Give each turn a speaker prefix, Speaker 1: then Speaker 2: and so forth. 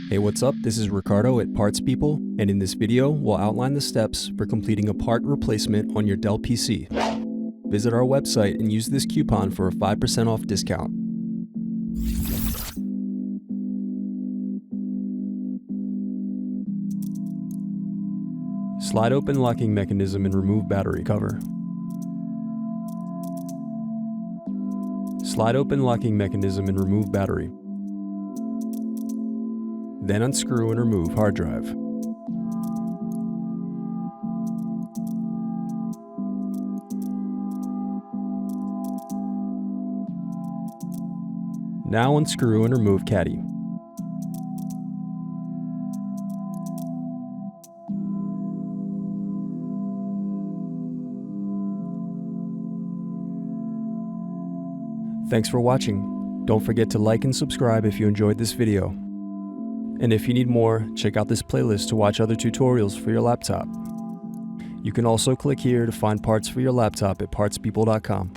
Speaker 1: Hey, what's up? This is Ricardo at Parts People, and in this video, we'll outline the steps for completing a part replacement on your Dell PC. Visit our website and use this coupon for a 5% off discount. Slide open locking mechanism and remove battery cover. Slide open locking mechanism and remove battery. Then unscrew and remove hard drive. Now unscrew and remove Caddy. Thanks for watching. Don't forget to like and subscribe if you enjoyed this video. And if you need more, check out this playlist to watch other tutorials for your laptop. You can also click here to find parts for your laptop at partspeople.com.